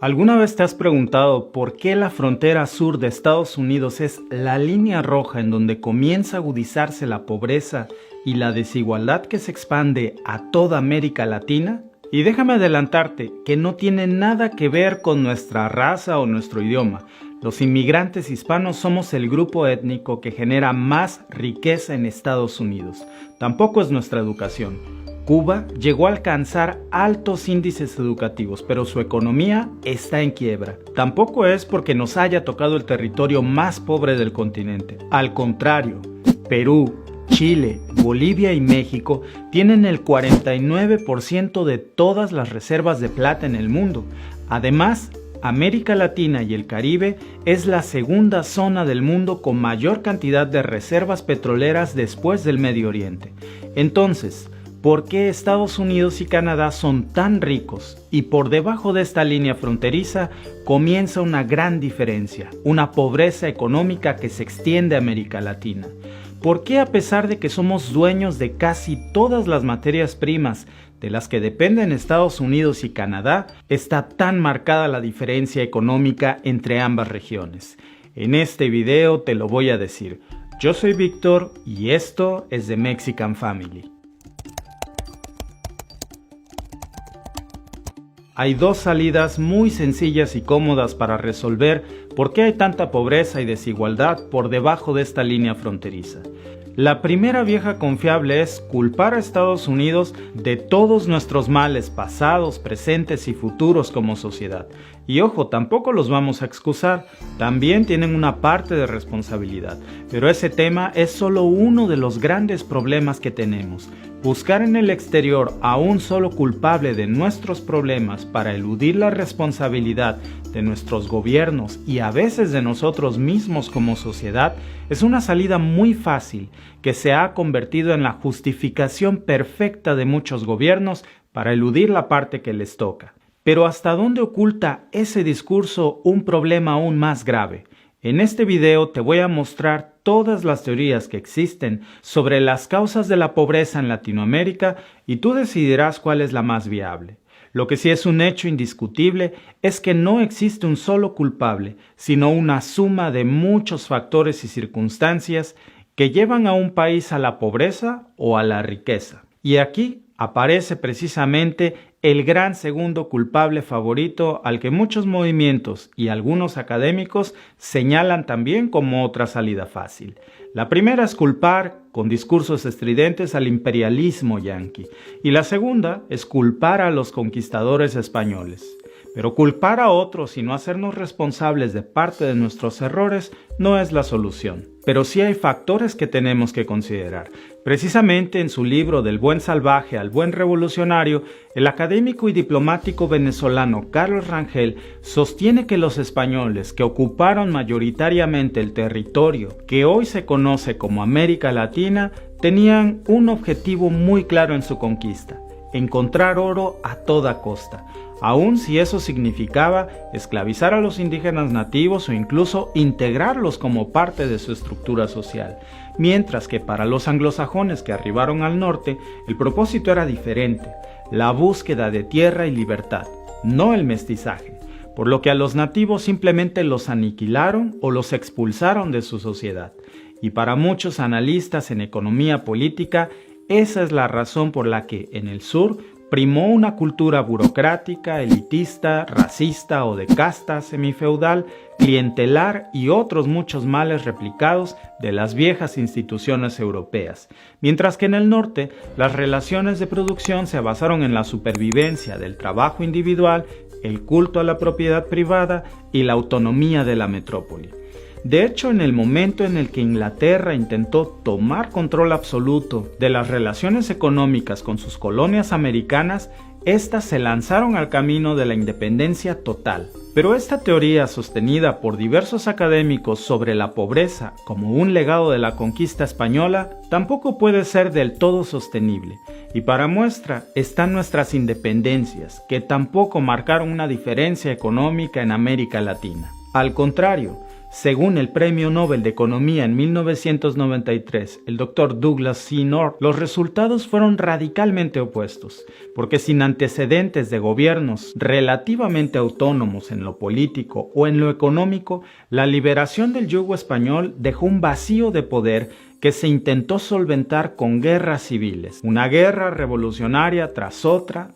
¿Alguna vez te has preguntado por qué la frontera sur de Estados Unidos es la línea roja en donde comienza a agudizarse la pobreza y la desigualdad que se expande a toda América Latina? Y déjame adelantarte que no tiene nada que ver con nuestra raza o nuestro idioma. Los inmigrantes hispanos somos el grupo étnico que genera más riqueza en Estados Unidos. Tampoco es nuestra educación. Cuba llegó a alcanzar altos índices educativos, pero su economía está en quiebra. Tampoco es porque nos haya tocado el territorio más pobre del continente. Al contrario, Perú, Chile, Bolivia y México tienen el 49% de todas las reservas de plata en el mundo. Además, América Latina y el Caribe es la segunda zona del mundo con mayor cantidad de reservas petroleras después del Medio Oriente. Entonces, ¿por qué Estados Unidos y Canadá son tan ricos? Y por debajo de esta línea fronteriza comienza una gran diferencia, una pobreza económica que se extiende a América Latina. ¿Por qué a pesar de que somos dueños de casi todas las materias primas de las que dependen Estados Unidos y Canadá, está tan marcada la diferencia económica entre ambas regiones? En este video te lo voy a decir. Yo soy Víctor y esto es The Mexican Family. Hay dos salidas muy sencillas y cómodas para resolver por qué hay tanta pobreza y desigualdad por debajo de esta línea fronteriza. La primera vieja confiable es culpar a Estados Unidos de todos nuestros males pasados, presentes y futuros como sociedad. Y ojo, tampoco los vamos a excusar, también tienen una parte de responsabilidad. Pero ese tema es solo uno de los grandes problemas que tenemos. Buscar en el exterior a un solo culpable de nuestros problemas para eludir la responsabilidad de nuestros gobiernos y a veces de nosotros mismos como sociedad es una salida muy fácil que se ha convertido en la justificación perfecta de muchos gobiernos para eludir la parte que les toca. Pero ¿hasta dónde oculta ese discurso un problema aún más grave? En este video te voy a mostrar todas las teorías que existen sobre las causas de la pobreza en Latinoamérica y tú decidirás cuál es la más viable. Lo que sí es un hecho indiscutible es que no existe un solo culpable, sino una suma de muchos factores y circunstancias que llevan a un país a la pobreza o a la riqueza. Y aquí aparece precisamente el gran segundo culpable favorito al que muchos movimientos y algunos académicos señalan también como otra salida fácil. La primera es culpar con discursos estridentes al imperialismo yanqui y la segunda es culpar a los conquistadores españoles. Pero culpar a otros y no hacernos responsables de parte de nuestros errores no es la solución. Pero sí hay factores que tenemos que considerar. Precisamente en su libro Del buen salvaje al buen revolucionario, el académico y diplomático venezolano Carlos Rangel sostiene que los españoles que ocuparon mayoritariamente el territorio que hoy se conoce como América Latina tenían un objetivo muy claro en su conquista: encontrar oro a toda costa, aun si eso significaba esclavizar a los indígenas nativos o incluso integrarlos como parte de su estructura social. Mientras que para los anglosajones que arribaron al norte, el propósito era diferente: la búsqueda de tierra y libertad, no el mestizaje, por lo que a los nativos simplemente los aniquilaron o los expulsaron de su sociedad. Y para muchos analistas en economía política, esa es la razón por la que en el sur primó una cultura burocrática, elitista, racista o de casta semifeudal, clientelar y otros muchos males replicados de las viejas instituciones europeas. Mientras que en el norte, las relaciones de producción se basaron en la supervivencia del trabajo individual, el culto a la propiedad privada y la autonomía de la metrópoli. De hecho, en el momento en el que Inglaterra intentó tomar control absoluto de las relaciones económicas con sus colonias americanas, éstas se lanzaron al camino de la independencia total. Pero esta teoría, sostenida por diversos académicos sobre la pobreza como un legado de la conquista española, tampoco puede ser del todo sostenible. Y para muestra están nuestras independencias, que tampoco marcaron una diferencia económica en América Latina. Al contrario, según el Premio Nobel de Economía en 1993, el Dr. Douglas C. North, los resultados fueron radicalmente opuestos, porque sin antecedentes de gobiernos relativamente autónomos en lo político o en lo económico, la liberación del yugo español dejó un vacío de poder que se intentó solventar con guerras civiles, una guerra revolucionaria tras otra,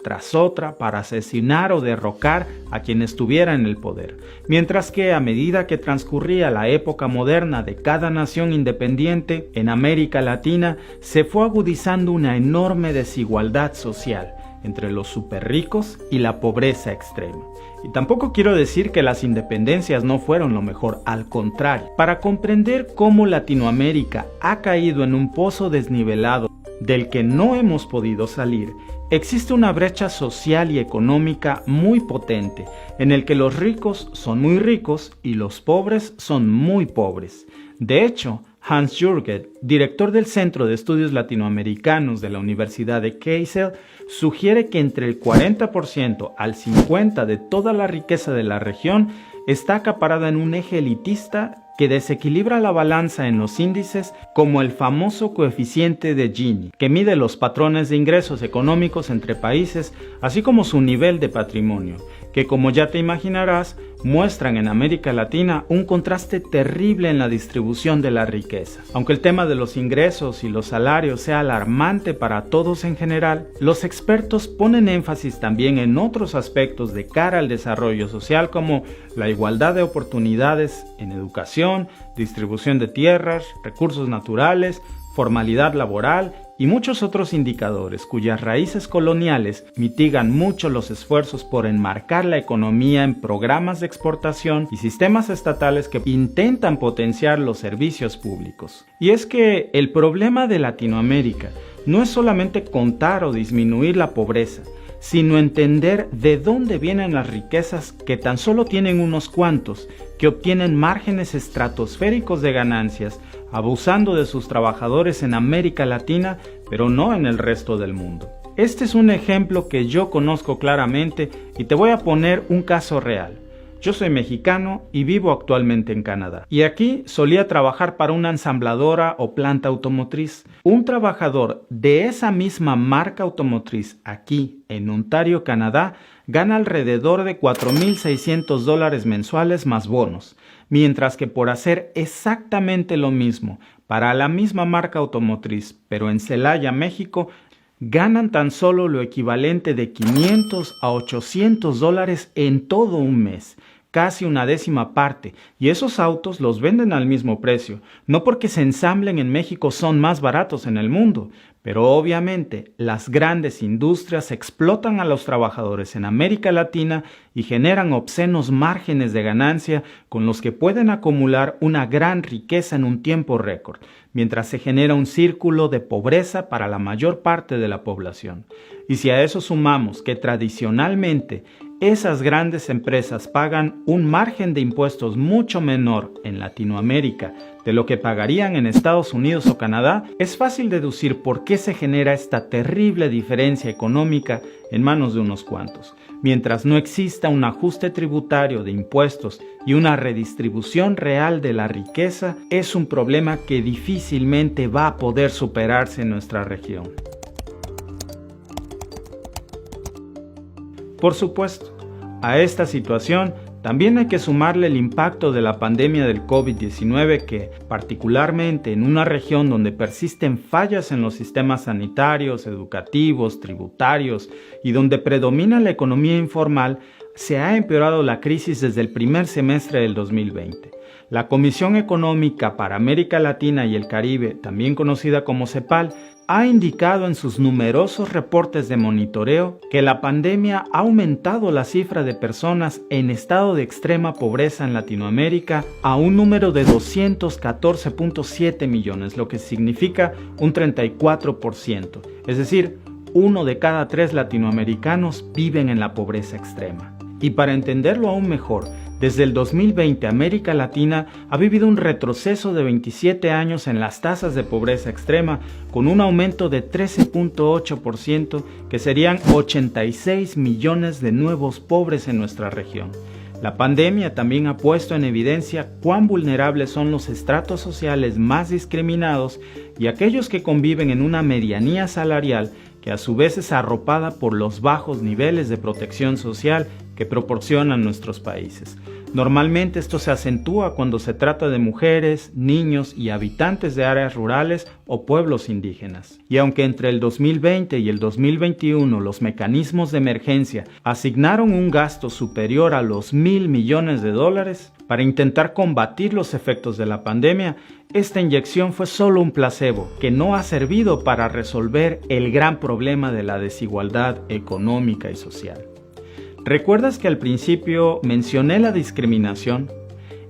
para asesinar o derrocar a quien estuviera en el poder, mientras que a medida que transcurría la época moderna de cada nación independiente, en América Latina se fue agudizando una enorme desigualdad social entre los superricos y la pobreza extrema. Y tampoco quiero decir que las independencias no fueron lo mejor, al contrario. Para comprender cómo Latinoamérica ha caído en un pozo desnivelado del que no hemos podido salir, existe una brecha social y económica muy potente, en el que los ricos son muy ricos y los pobres son muy pobres. De hecho, Hans Jürgen, director del Centro de Estudios Latinoamericanos de la Universidad de Kassel, sugiere que entre el 40% al 50% de toda la riqueza de la región está acaparada en un eje elitista que desequilibra la balanza en los índices, como el famoso coeficiente de Gini, que mide los patrones de ingresos económicos entre países, así como su nivel de patrimonio, que, como ya te imaginarás, muestran en América Latina un contraste terrible en la distribución de la riqueza. Aunque el tema de los ingresos y los salarios sea alarmante para todos en general, los expertos ponen énfasis también en otros aspectos de cara al desarrollo social, como la igualdad de oportunidades en educación, distribución de tierras, recursos naturales, formalidad laboral y muchos otros indicadores cuyas raíces coloniales mitigan mucho los esfuerzos por enmarcar la economía en programas de exportación y sistemas estatales que intentan potenciar los servicios públicos. Y es que el problema de Latinoamérica no es solamente contar o disminuir la pobreza, sino entender de dónde vienen las riquezas que tan solo tienen unos cuantos, que obtienen márgenes estratosféricos de ganancias, abusando de sus trabajadores en América Latina, pero no en el resto del mundo. Este es un ejemplo que yo conozco claramente y te voy a poner un caso real. Yo soy mexicano y vivo actualmente en Canadá. Y aquí solía trabajar para una ensambladora o planta automotriz. Un trabajador de esa misma marca automotriz aquí en Ontario, Canadá, gana alrededor de $4,600 mensuales más bonos, mientras que por hacer exactamente lo mismo para la misma marca automotriz, pero en Celaya, México, ganan tan solo lo equivalente de $500 a $800 en todo un mes, casi una décima parte, y esos autos los venden al mismo precio. No porque se ensamblen en México son más baratos en el mundo, pero obviamente las grandes industrias explotan a los trabajadores en América Latina y generan obscenos márgenes de ganancia con los que pueden acumular una gran riqueza en un tiempo récord, mientras se genera un círculo de pobreza para la mayor parte de la población. Y si a eso sumamos que tradicionalmente esas grandes empresas pagan un margen de impuestos mucho menor en Latinoamérica de lo que pagarían en Estados Unidos o Canadá, es fácil deducir por qué se genera esta terrible diferencia económica en manos de unos cuantos. Mientras no exista un ajuste tributario de impuestos y una redistribución real de la riqueza, es un problema que difícilmente va a poder superarse en nuestra región. Por supuesto, a esta situación también hay que sumarle el impacto de la pandemia del COVID-19 que, particularmente en una región donde persisten fallas en los sistemas sanitarios, educativos, tributarios y donde predomina la economía informal, se ha empeorado la crisis desde el primer semestre del 2020. La Comisión Económica para América Latina y el Caribe, también conocida como CEPAL, ha indicado en sus numerosos reportes de monitoreo que la pandemia ha aumentado la cifra de personas en estado de extrema pobreza en Latinoamérica a un número de 214.7 millones, lo que significa un 34%. Es decir, 1 de cada 3 latinoamericanos viven en la pobreza extrema. Y para entenderlo aún mejor, desde el 2020 América Latina ha vivido un retroceso de 27 años en las tasas de pobreza extrema, con un aumento de 13.8%, que serían 86 millones de nuevos pobres en nuestra región. La pandemia también ha puesto en evidencia cuán vulnerables son los estratos sociales más discriminados y aquellos que conviven en una medianía salarial que a su vez es arropada por los bajos niveles de protección social que proporcionan nuestros países. Normalmente esto se acentúa cuando se trata de mujeres, niños y habitantes de áreas rurales o pueblos indígenas. Y aunque entre el 2020 y el 2021 los mecanismos de emergencia asignaron un gasto superior a los $1.000 millones para intentar combatir los efectos de la pandemia, esta inyección fue solo un placebo que no ha servido para resolver el gran problema de la desigualdad económica y social. ¿Recuerdas que al principio mencioné la discriminación?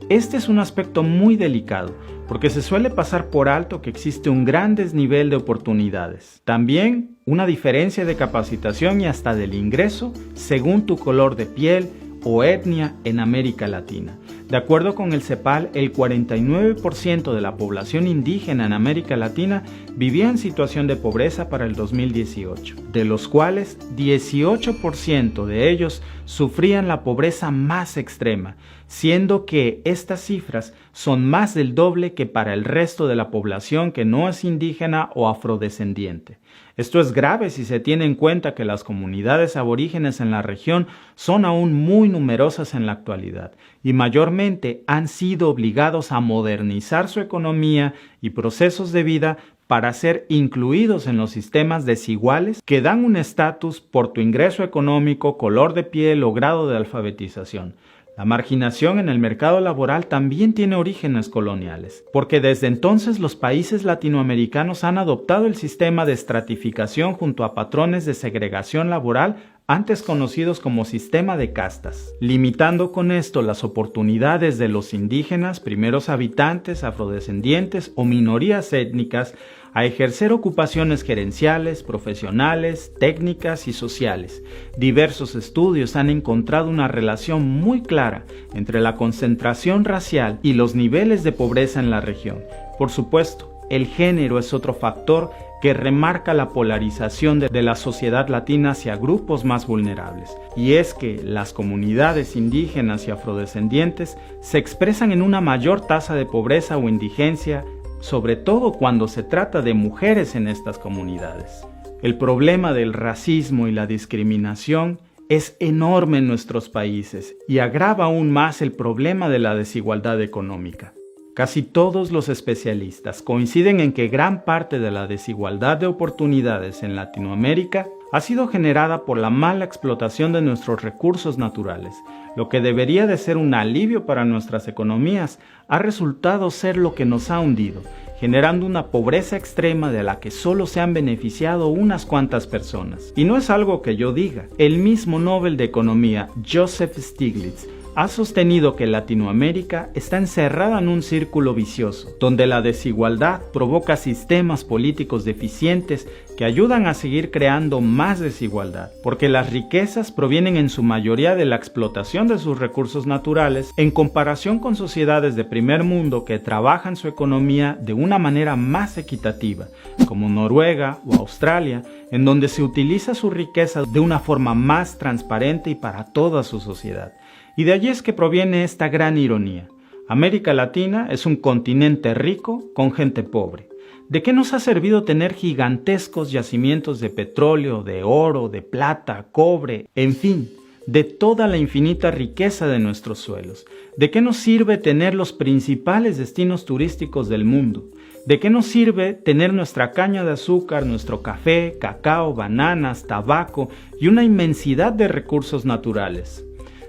Este es un aspecto muy delicado, porque se suele pasar por alto que existe un gran desnivel de oportunidades. También una diferencia de capacitación y hasta del ingreso según tu color de piel o etnia en América Latina. De acuerdo con el CEPAL, el 49% de la población indígena en América Latina vivía en situación de pobreza para el 2018, de los cuales 18% de ellos sufrían la pobreza más extrema, siendo que estas cifras son más del doble que para el resto de la población que no es indígena o afrodescendiente. Esto es grave si se tiene en cuenta que las comunidades aborígenes en la región son aún muy numerosas en la actualidad y mayormente han sido obligados a modernizar su economía y procesos de vida para ser incluidos en los sistemas desiguales que dan un estatus por tu ingreso económico, color de piel o grado de alfabetización. La marginación en el mercado laboral también tiene orígenes coloniales, porque desde entonces los países latinoamericanos han adoptado el sistema de estratificación junto a patrones de segregación laboral antes conocidos como sistema de castas, limitando con esto las oportunidades de los indígenas, primeros habitantes, afrodescendientes o minorías étnicas a ejercer ocupaciones gerenciales, profesionales, técnicas y sociales. Diversos estudios han encontrado una relación muy clara entre la concentración racial y los niveles de pobreza en la región. Por supuesto, el género es otro factor que remarca la polarización de la sociedad latina hacia grupos más vulnerables, y es que las comunidades indígenas y afrodescendientes se expresan en una mayor tasa de pobreza o indigencia, sobre todo cuando se trata de mujeres en estas comunidades. El problema del racismo y la discriminación es enorme en nuestros países y agrava aún más el problema de la desigualdad económica. Casi todos los especialistas coinciden en que gran parte de la desigualdad de oportunidades en Latinoamérica ha sido generada por la mala explotación de nuestros recursos naturales. Lo que debería de ser un alivio para nuestras economías ha resultado ser lo que nos ha hundido, generando una pobreza extrema de la que solo se han beneficiado unas cuantas personas. Y no es algo que yo diga. El mismo Nobel de Economía, Joseph Stiglitz, ha sostenido que Latinoamérica está encerrada en un círculo vicioso, donde la desigualdad provoca sistemas políticos deficientes que ayudan a seguir creando más desigualdad, porque las riquezas provienen en su mayoría de la explotación de sus recursos naturales en comparación con sociedades de primer mundo que trabajan su economía de una manera más equitativa, como Noruega o Australia, en donde se utiliza su riqueza de una forma más transparente y para toda su sociedad. Y de allí es que proviene esta gran ironía. América Latina es un continente rico con gente pobre. ¿De qué nos ha servido tener gigantescos yacimientos de petróleo, de oro, de plata, cobre, en fin, de toda la infinita riqueza de nuestros suelos? ¿De qué nos sirve tener los principales destinos turísticos del mundo? ¿De qué nos sirve tener nuestra caña de azúcar, nuestro café, cacao, bananas, tabaco y una inmensidad de recursos naturales?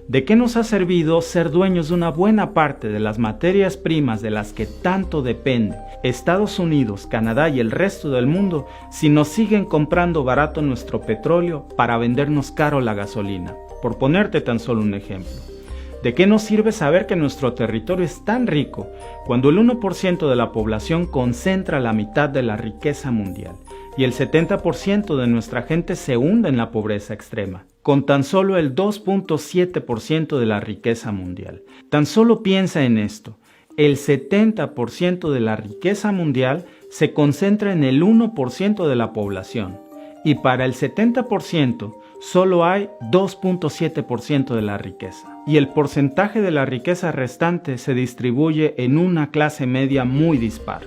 ¿De qué nos ha servido ser dueños de una buena parte de las materias primas de las que tanto depende Estados Unidos, Canadá y el resto del mundo si nos siguen comprando barato nuestro petróleo para vendernos caro la gasolina? Por ponerte tan solo un ejemplo. ¿De qué nos sirve saber que nuestro territorio es tan rico cuando el 1% de la población concentra la mitad de la riqueza mundial y el 70% de nuestra gente se hunde en la pobreza extrema, con tan solo el 2.7% de la riqueza mundial? Tan solo piensa en esto: el 70% de la riqueza mundial se concentra en el 1% de la población, y para el 70% solo hay 2.7% de la riqueza. y el porcentaje de la riqueza restante se distribuye en una clase media muy dispar.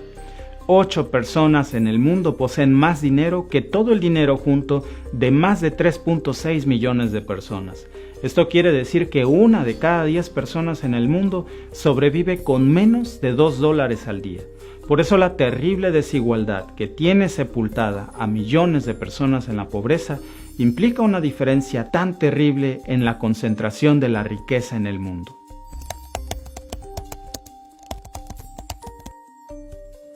8 personas en el mundo poseen más dinero que todo el dinero junto de más de 3.6 millones de personas. Esto quiere decir que 1 de cada 10 personas en el mundo sobrevive con menos de $2 al día. Por eso la terrible desigualdad que tiene sepultada a millones de personas en la pobreza implica una diferencia tan terrible en la concentración de la riqueza en el mundo.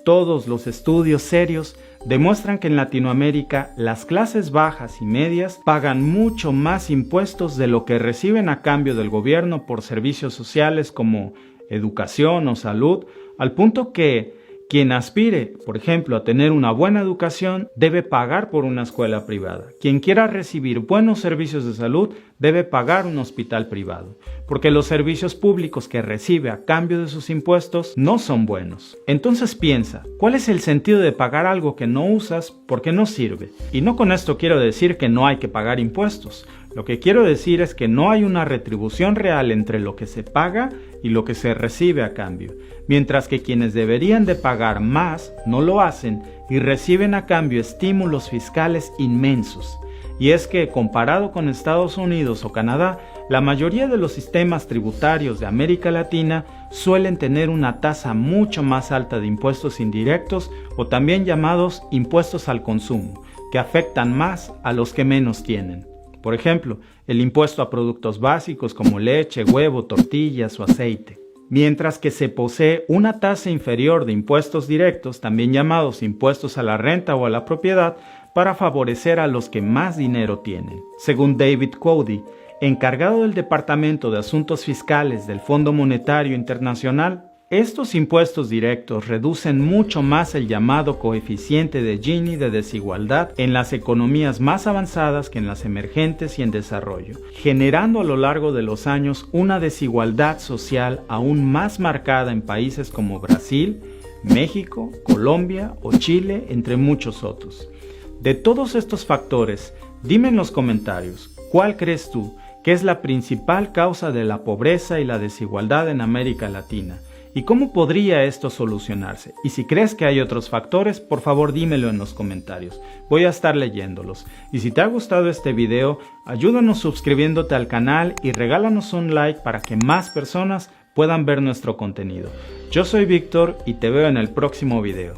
Todos los estudios serios demuestran que en Latinoamérica las clases bajas y medias pagan mucho más impuestos de lo que reciben a cambio del gobierno por servicios sociales como educación o salud, al punto que quien aspire, por ejemplo, a tener una buena educación, debe pagar por una escuela privada. Quien quiera recibir buenos servicios de salud, debe pagar un hospital privado, porque los servicios públicos que recibe a cambio de sus impuestos no son buenos. Entonces piensa, ¿cuál es el sentido de pagar algo que no usas porque no sirve? Y no con esto quiero decir que no hay que pagar impuestos. Lo que quiero decir es que no hay una retribución real entre lo que se paga y lo que se recibe a cambio, mientras que quienes deberían de pagar más no lo hacen y reciben a cambio estímulos fiscales inmensos. Y es que, comparado con Estados Unidos o Canadá, la mayoría de los sistemas tributarios de América Latina suelen tener una tasa mucho más alta de impuestos indirectos o también llamados impuestos al consumo, que afectan más a los que menos tienen. Por ejemplo, el impuesto a productos básicos como leche, huevo, tortillas o aceite. Mientras que se posee una tasa inferior de impuestos directos, también llamados impuestos a la renta o a la propiedad, para favorecer a los que más dinero tienen. Según David Cody, encargado del Departamento de Asuntos Fiscales del Fondo Monetario Internacional, estos impuestos directos reducen mucho más el llamado coeficiente de Gini de desigualdad en las economías más avanzadas que en las emergentes y en desarrollo, generando a lo largo de los años una desigualdad social aún más marcada en países como Brasil, México, Colombia o Chile, entre muchos otros. De todos estos factores, dime en los comentarios, ¿cuál crees tú que es la principal causa de la pobreza y la desigualdad en América Latina? ¿Y cómo podría esto solucionarse? Y si crees que hay otros factores, por favor dímelo en los comentarios. Voy a estar leyéndolos. Y si te ha gustado este video, ayúdanos suscribiéndote al canal y regálanos un like para que más personas puedan ver nuestro contenido. Yo soy Víctor y te veo en el próximo video.